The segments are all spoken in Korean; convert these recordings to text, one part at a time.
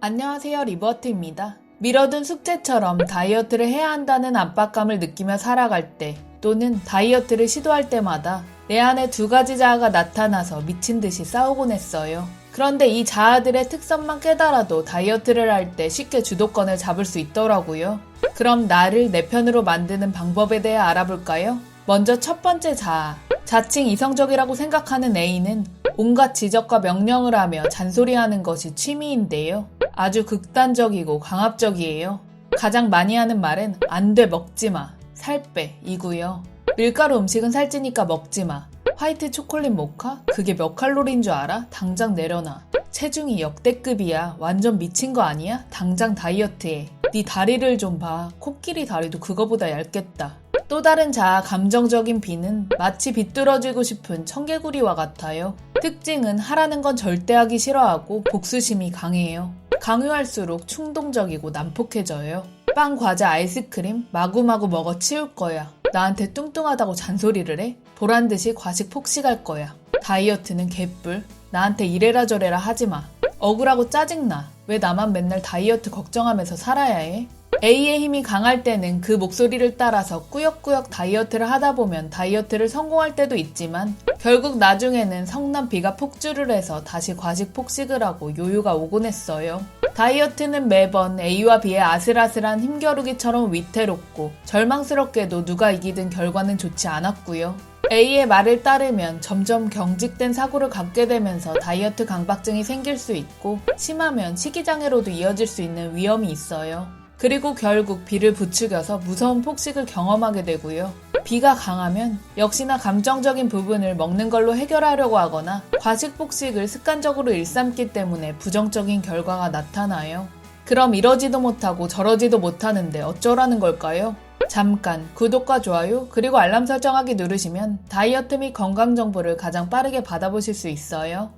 안녕하세요, 리버트입니다. 미뤄둔 숙제처럼 다이어트를 해야 한다는 압박감을 느끼며 살아갈 때, 또는 다이어트를 시도할 때마다 내 안에 두 가지 자아가 나타나서 미친 듯이 싸우곤 했어요. 그런데 이 자아들의 특성만 깨달아도 다이어트를 할 때 쉽게 주도권을 잡을 수 있더라고요. 그럼 나를 내 편으로 만드는 방법에 대해 알아볼까요? 먼저 첫 번째 자아. 자칭 이성적이라고 생각하는 A는 온갖 지적과 명령을 하며 잔소리하는 것이 취미인데요. 아주 극단적이고 강압적이에요. 가장 많이 하는 말은 안 돼 먹지 마, 살 빼 이고요. 밀가루 음식은 살찌니까 먹지 마. 화이트 초콜릿 모카? 그게 몇 칼로리인 줄 알아? 당장 내려놔. 체중이 역대급이야. 완전 미친 거 아니야? 당장 다이어트해. 네 다리를 좀 봐. 코끼리 다리도 그거보다 얇겠다. 또 다른 자아 감정적인 B는 마치 비뚤어지고 싶은 청개구리와 같아요. 특징은 하라는 건 절대 하기 싫어하고 복수심이 강해요. 강요할수록 충동적이고 난폭해져요. 빵, 과자, 아이스크림 마구마구 먹어 치울 거야. 나한테 뚱뚱하다고 잔소리를 해? 보란듯이 과식 폭식할 거야. 다이어트는 개뿔. 나한테 이래라 저래라 하지마. 억울하고 짜증나. 왜 나만 맨날 다이어트 걱정하면서 살아야 해? A의 힘이 강할 때는 그 목소리를 따라서 꾸역꾸역 다이어트를 하다 보면 다이어트를 성공할 때도 있지만 결국 나중에는 성난 B가 폭주를 해서 다시 과식 폭식을 하고 요요가 오곤 했어요. 다이어트는 매번 A와 B의 아슬아슬한 힘겨루기처럼 위태롭고 절망스럽게도 누가 이기든 결과는 좋지 않았고요. A의 말을 따르면 점점 경직된 사고를 갖게 되면서 다이어트 강박증이 생길 수 있고 심하면 식이장애로도 이어질 수 있는 위험이 있어요. 그리고 결국 B를 부추겨서 무서운 폭식을 경험하게 되고요. B가 강하면 역시나 감정적인 부분을 먹는 걸로 해결하려고 하거나 과식 폭식을 습관적으로 일삼기 때문에 부정적인 결과가 나타나요. 그럼 이러지도 못하고 저러지도 못하는데 어쩌라는 걸까요? 잠깐 구독과 좋아요 그리고 알람 설정하기 누르시면 다이어트 및 건강 정보를 가장 빠르게 받아보실 수 있어요.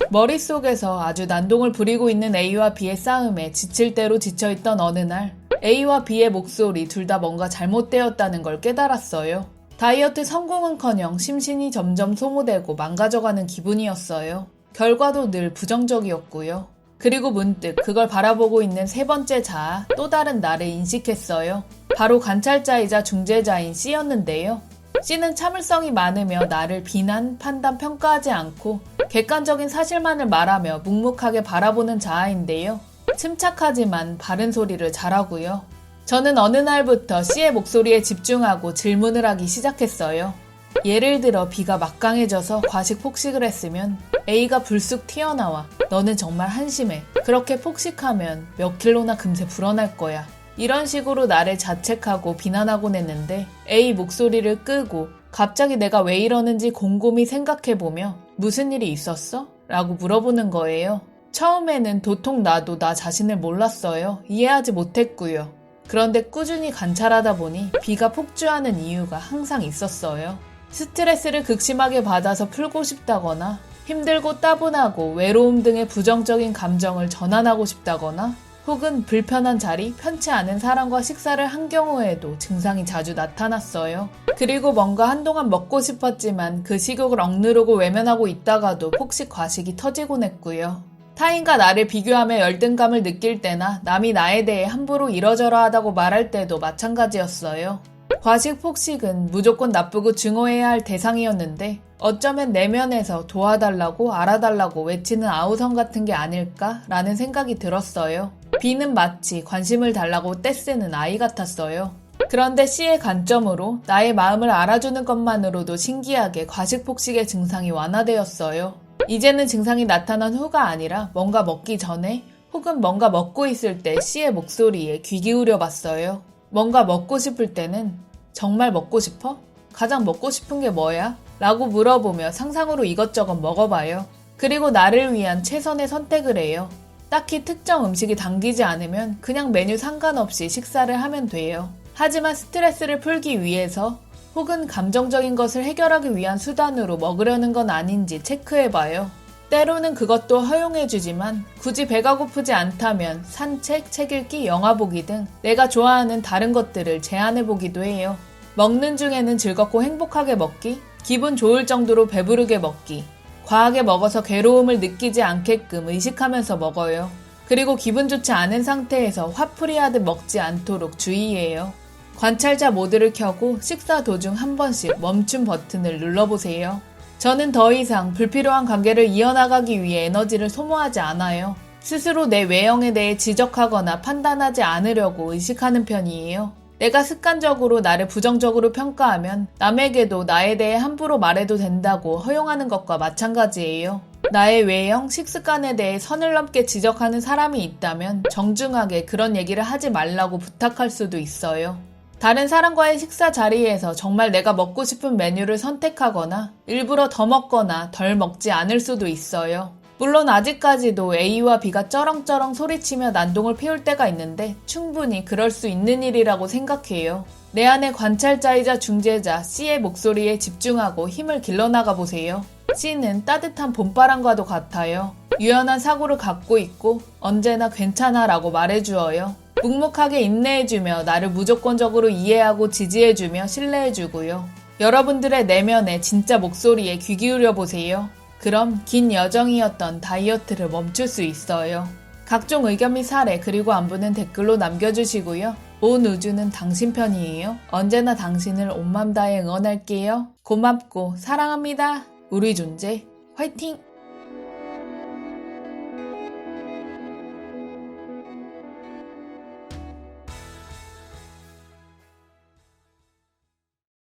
머릿속에서 아주 난동을 부리고 있는 A와 B의 싸움에 지칠 대로 지쳐있던 어느 날 A와 B의 목소리 둘 다 뭔가 잘못되었다는 걸 깨달았어요. 다이어트 성공은커녕 심신이 점점 소모되고 망가져가는 기분이었어요. 결과도 늘 부정적이었고요. 그리고 문득 그걸 바라보고 있는 세 번째 자아, 또 다른 나를 인식했어요. 바로 관찰자이자 중재자인 C였는데요. C는 참을성이 많으며 나를 비난, 판단, 평가하지 않고 객관적인 사실만을 말하며 묵묵하게 바라보는 자아인데요. 침착하지만 바른 소리를 잘하고요. 저는 어느 날부터 C의 목소리에 집중하고 질문을 하기 시작했어요. 예를 들어 B가 막강해져서 과식 폭식을 했으면 A가 불쑥 튀어나와 너는 정말 한심해. 그렇게 폭식하면 몇 킬로나 금세 불어날 거야. 이런 식으로 나를 자책하고 비난하곤 했는데 A 목소리를 끄고 갑자기 내가 왜 이러는지 곰곰이 생각해보며 무슨 일이 있었어? 라고 물어보는 거예요. 처음에는 도통 나도 나 자신을 몰랐어요. 이해하지 못했고요. 그런데 꾸준히 관찰하다 보니 B가 폭주하는 이유가 항상 있었어요. 스트레스를 극심하게 받아서 풀고 싶다거나 힘들고 따분하고 외로움 등의 부정적인 감정을 전환하고 싶다거나 혹은 불편한 자리, 편치 않은 사람과 식사를 한 경우에도 증상이 자주 나타났어요. 그리고 뭔가 한동안 먹고 싶었지만 그 식욕을 억누르고 외면하고 있다가도 폭식 과식이 터지곤 했고요. 타인과 나를 비교하며 열등감을 느낄 때나 남이 나에 대해 함부로 이러저러하다고 말할 때도 마찬가지였어요. 과식 폭식은 무조건 나쁘고 증오해야 할 대상이었는데 어쩌면 내면에서 도와달라고 알아달라고 외치는 아우성 같은 게 아닐까라는 생각이 들었어요. B는 마치 관심을 달라고 떼쓰는 아이 같았어요. 그런데 C의 관점으로 나의 마음을 알아주는 것만으로도 신기하게 과식 폭식의 증상이 완화되었어요. 이제는 증상이 나타난 후가 아니라 뭔가 먹기 전에 혹은 뭔가 먹고 있을 때 C의 목소리에 귀 기울여 봤어요. 뭔가 먹고 싶을 때는 정말 먹고 싶어? 가장 먹고 싶은 게 뭐야? 라고 물어보며 상상으로 이것저것 먹어봐요. 그리고 나를 위한 최선의 선택을 해요. 딱히 특정 음식이 당기지 않으면 그냥 메뉴 상관없이 식사를 하면 돼요. 하지만 스트레스를 풀기 위해서 혹은 감정적인 것을 해결하기 위한 수단으로 먹으려는 건 아닌지 체크해봐요. 때로는 그것도 허용해주지만 굳이 배가 고프지 않다면 산책, 책 읽기, 영화 보기 등 내가 좋아하는 다른 것들을 제안해보기도 해요. 먹는 중에는 즐겁고 행복하게 먹기, 기분 좋을 정도로 배부르게 먹기, 과하게 먹어서 괴로움을 느끼지 않게끔 의식하면서 먹어요. 그리고 기분 좋지 않은 상태에서 화풀이하듯 먹지 않도록 주의해요. 관찰자 모드를 켜고 식사 도중 한 번씩 멈춤 버튼을 눌러보세요. 저는 더 이상 불필요한 관계를 이어나가기 위해 에너지를 소모하지 않아요. 스스로 내 외형에 대해 지적하거나 판단하지 않으려고 의식하는 편이에요. 내가 습관적으로 나를 부정적으로 평가하면 남에게도 나에 대해 함부로 말해도 된다고 허용하는 것과 마찬가지예요. 나의 외형, 식습관에 대해 선을 넘게 지적하는 사람이 있다면 정중하게 그런 얘기를 하지 말라고 부탁할 수도 있어요. 다른 사람과의 식사 자리에서 정말 내가 먹고 싶은 메뉴를 선택하거나 일부러 더 먹거나 덜 먹지 않을 수도 있어요. 물론 아직까지도 A와 B가 쩌렁쩌렁 소리치며 난동을 피울 때가 있는데 충분히 그럴 수 있는 일이라고 생각해요. 내 안의 관찰자이자 중재자 C의 목소리에 집중하고 힘을 길러나가 보세요. C는 따뜻한 봄바람과도 같아요. 유연한 사고를 갖고 있고 언제나 괜찮아 라고 말해주어요. 묵묵하게 인내해주며 나를 무조건적으로 이해하고 지지해주며 신뢰해주고요. 여러분들의 내면의 진짜 목소리에 귀 기울여 보세요. 그럼 긴 여정이었던 다이어트를 멈출 수 있어요. 각종 의견 및 사례 그리고 안부는 댓글로 남겨주시고요. 온 우주는 당신 편이에요. 언제나 당신을 온 맘 다해 응원할게요. 고맙고 사랑합니다. 우리 존재 화이팅!